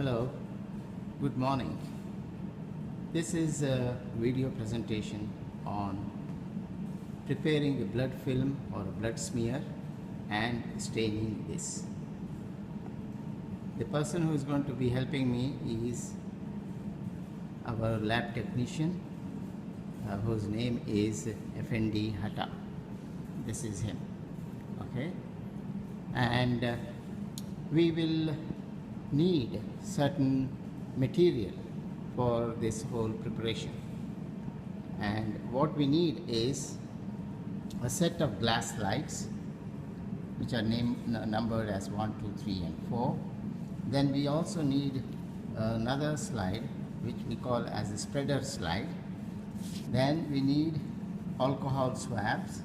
Hello, good morning. This is a video presentation on preparing a blood film or a blood smear and staining this. The person who is going to be helping me is our lab technician whose name is FND Hatta. This is him, okay? And we will need certain material for this whole preparation, and what we need is a set of glass slides which are numbered as 1, 2, 3 and 4. Then we also need another slide which we call as a spreader slide. Then we need alcohol swabs.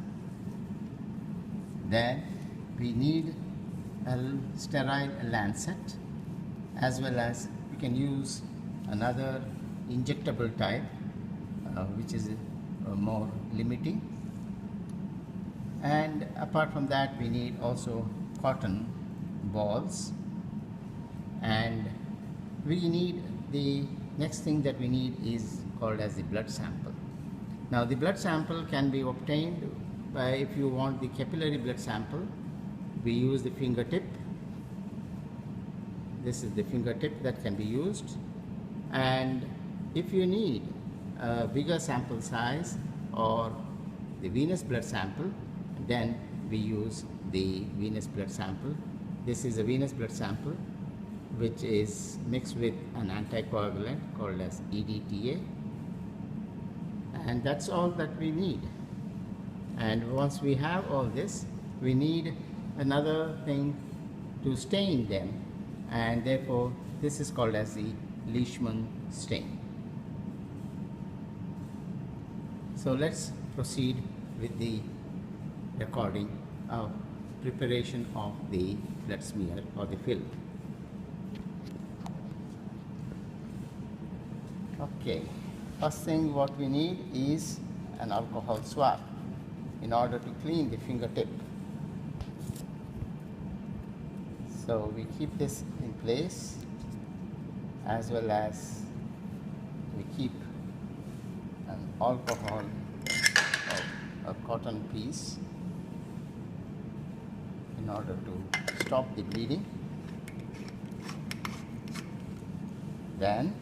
Then we need a sterile lancet, as well as we can use another injectable type which is more limiting. And apart from that, we need also cotton balls, and we need the next thing that we need is called as the blood sample. Now the blood sample can be obtained by, if you want the capillary blood sample, we use the fingertip. This is the fingertip that can be used, and if you need a bigger sample size or the venous blood sample, then we use the venous blood sample. This is a venous blood sample which is mixed with an anticoagulant called as EDTA, and that's all that we need. And once we have all this, we need another thing to stain them, and therefore this is called as the Leishman stain. So let's proceed with the recording of preparation of the blood smear or the film. Okay, first thing what we need is an alcohol swab in order to clean the fingertip. So we keep this in place, as well as we keep an alcohol or a cotton piece in order to stop the bleeding. Then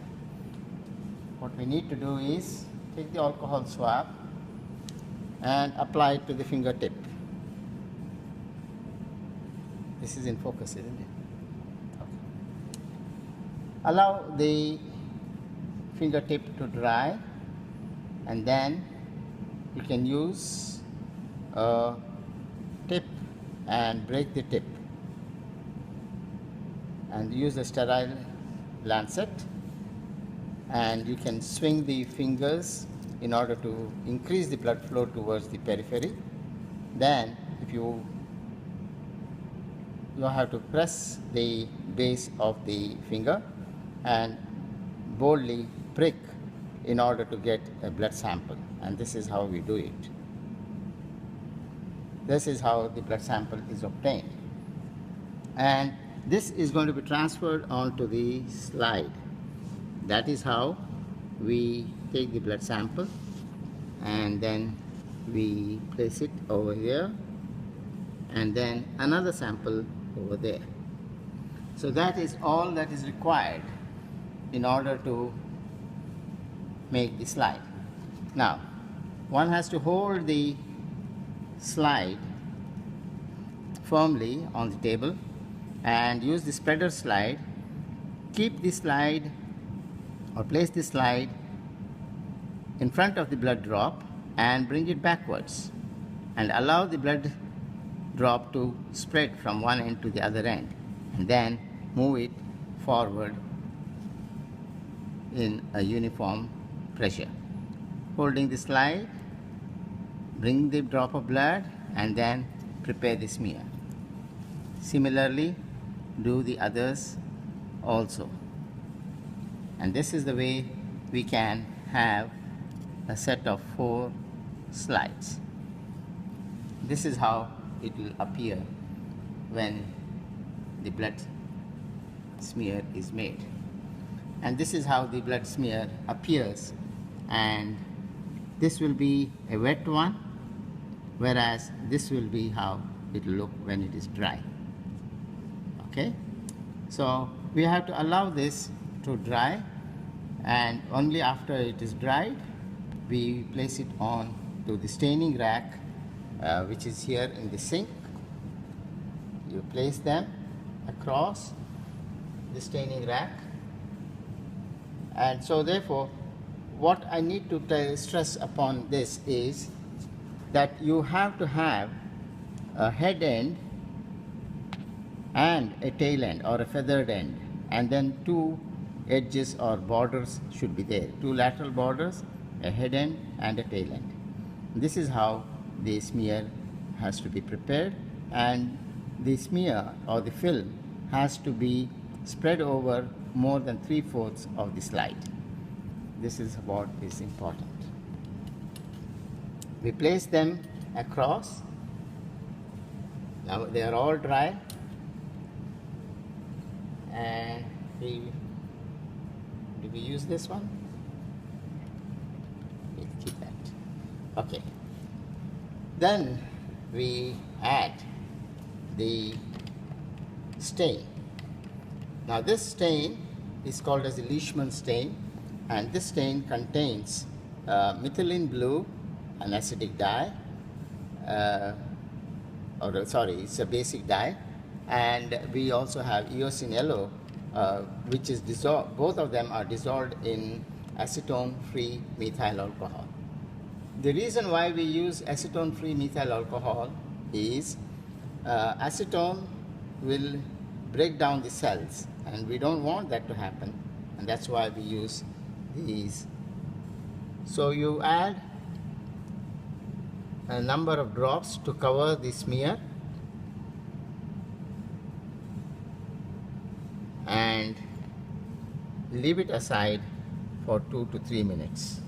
what we need to do is take the alcohol swab and apply it to the fingertip. This is in focus, isn't it? Okay. Allow the fingertip to dry, and then you can use a tip and break the tip, and use a sterile lancet, and you can swing the fingers in order to increase the blood flow towards the periphery. Then if you have to press the base of the finger and boldly prick in order to get a blood sample, and this is how we do it. This is how the blood sample is obtained, and this is going to be transferred onto the slide. That is how we take the blood sample, and then we place it over here, and then another sample over there. So that is all that is required in order to make the slide. Now one has to hold the slide firmly on the table and use the spreader slide. Keep the slide, or place the slide in front of the blood drop and bring it backwards, and allow the blood drop to spread from one end to the other end, and then move it forward in a uniform pressure. Holding the slide, bring the drop of blood, and then prepare the smear. Similarly, do the others also. And this is the way we can have a set of 4 slides. This is how it will appear when the blood smear is made. and this is how the blood smear appears, and this will be a wet one, whereas this will be how it will look when it is dry. Okay, so we have to allow this to dry, and only after it is dried we place it on to the staining rack, which is here in the sink. You place them across the staining rack, and so therefore what I need to stress upon this is that you have to have a head end and a tail end or a feathered end, and then two edges or borders should be there, two lateral borders, a head end and a tail end. This is how the smear has to be prepared, and the smear or the film has to be spread over more than 3/4 of the slide. This is what is important. We place them across. Now they are all dry, and do we use this one? We'll keep that. Okay. Then we add the stain. Now this stain is called as the Leishman stain, and this stain contains methylene blue, an acidic dye, it's a basic dye, and we also have eosin yellow, which is dissolved. Both of them are dissolved in acetone-free methyl alcohol. The reason why we use acetone-free methyl alcohol is acetone will break down the cells, and we don't want that to happen, and that's why we use these. So you add a number of drops to cover the smear, and leave it aside for 2 to 3 minutes.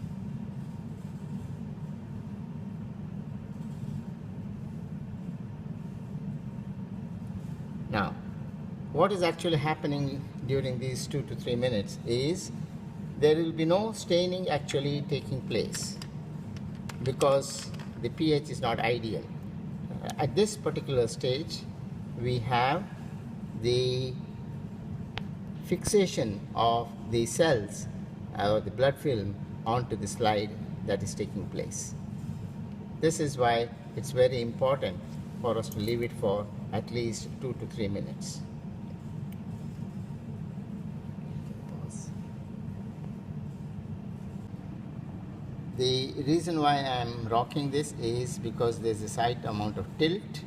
Now, what is actually happening during these 2 to 3 minutes is there will be no staining actually taking place, because the pH is not ideal. At this particular stage, we have the fixation of the cells or the blood film onto the slide that is taking place. This is why it's very important for us to leave it for at least 2 to 3 minutes. Pause. The reason why I am rocking this is because there's a slight amount of tilt,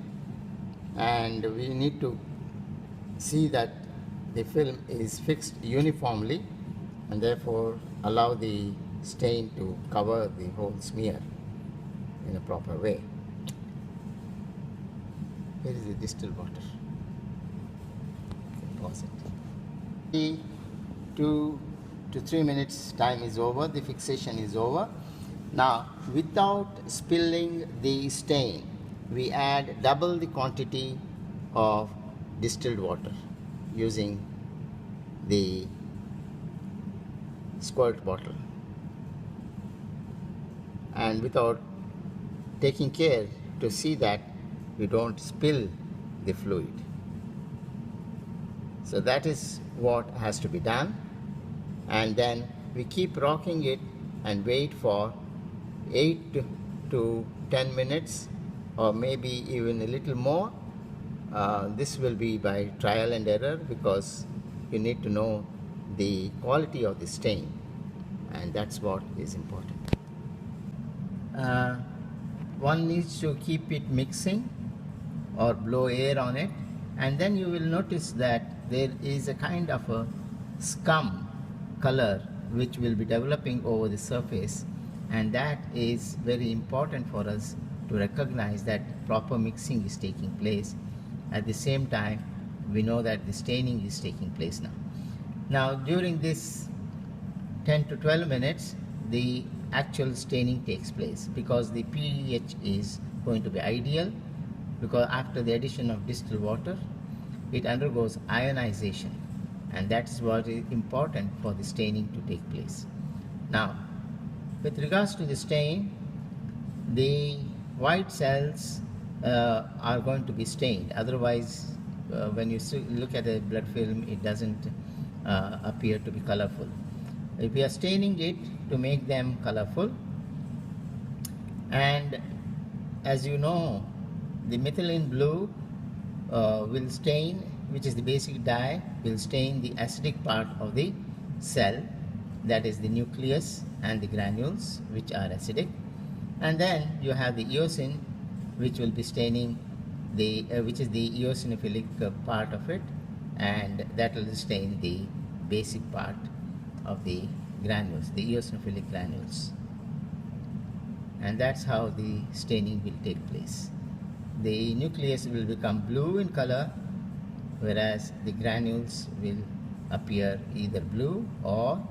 and we need to see that the film is fixed uniformly, and therefore allow the stain to cover the whole smear in a proper way. Here is the distilled water. Pause it. 2 to 3 minutes time is over, the fixation is over. Now, without spilling the stain, we add double the quantity of distilled water using the squirt bottle, and without taking care to see that we don't spill the fluid. So that is what has to be done, and then we keep rocking it and wait for 8 to 10 minutes, or maybe even a little more. This will be by trial and error, because you need to know the quality of the stain, and that's what is important. One needs to keep it mixing or blow air on it, and then you will notice that there is a kind of a scum color which will be developing over the surface, and that is very important for us to recognize that proper mixing is taking place. At the same time, we know that the staining is taking place now. Now, during this 10 to 12 minutes, the actual staining takes place, because the pH is going to be ideal, because after the addition of distilled water, it undergoes ionization. and that's what is important for the staining to take place. Now, with regards to the stain, the white cells are going to be stained. Otherwise, when you look at a blood film, it doesn't appear to be colorful. If we are staining it to make them colorful, and as you know, the methylene blue will stain, which is the basic dye, will stain the acidic part of the cell, that is the nucleus and the granules, which are acidic. And then you have the eosin, which will be staining the which is the eosinophilic part of it, and that will stain the basic part of the granules, the eosinophilic granules. And that's how the staining will take place. The nucleus will become blue in color, whereas the granules will appear either blue or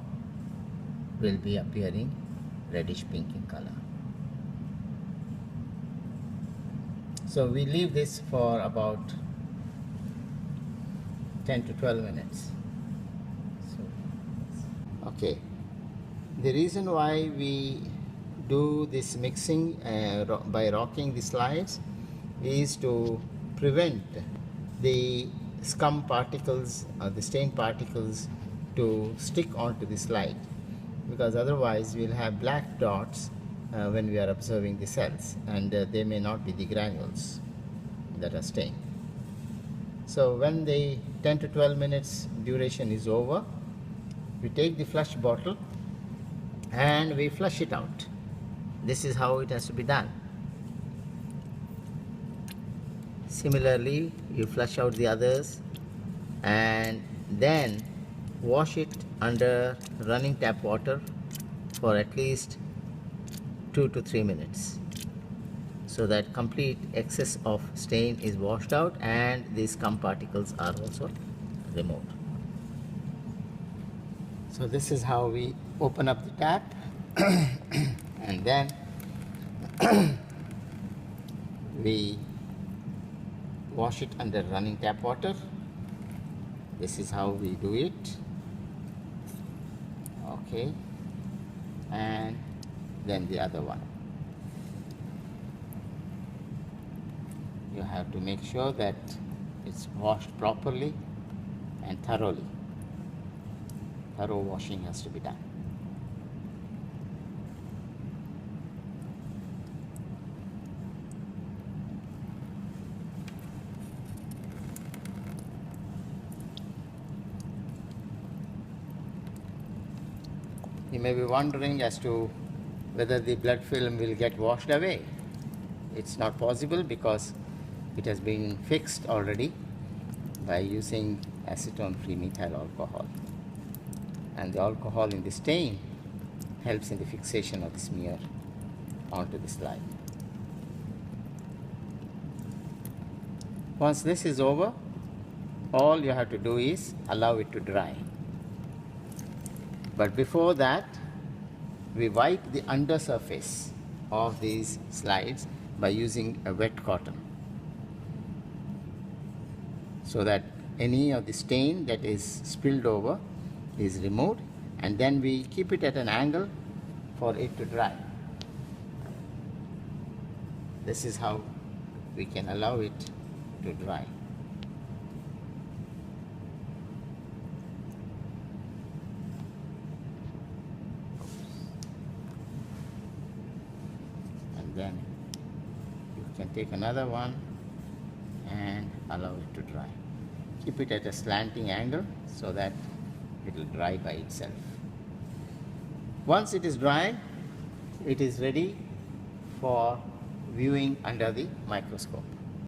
will be appearing reddish pink in color. So we leave this for about 10 to 12 minutes. Okay, the reason why we do this mixing by rocking the slides is to prevent the scum particles or the stain particles to stick onto the slide, because otherwise we will have black dots when we are observing the cells, and they may not be the granules that are stained. So when the 10 to 12 minutes duration is over, we take the flush bottle and we flush it out. This is how it has to be done. Similarly, you flush out the others and then wash it under running tap water for at least 2 to 3 minutes, so that complete excess of stain is washed out and these scum particles are also removed. So this is how we open up the tap and then we wash it under running tap water. This is how we do it. Okay, and then the other one. You have to make sure that it's washed properly and thoroughly. Thorough washing has to be done. You may be wondering as to whether the blood film will get washed away. It's not possible because it has been fixed already by using acetone-free methyl alcohol. And the alcohol in the stain helps in the fixation of the smear onto the slide. Once this is over, all you have to do is allow it to dry. But before that, we wipe the undersurface of these slides by using a wet cotton, so that any of the stain that is spilled over is removed, and then we keep it at an angle for it to dry. This is how we can allow it to dry. And then you can take another one and allow it to dry. Keep it at a slanting angle so that it will dry by itself. Once it is dry, it is ready for viewing under the microscope.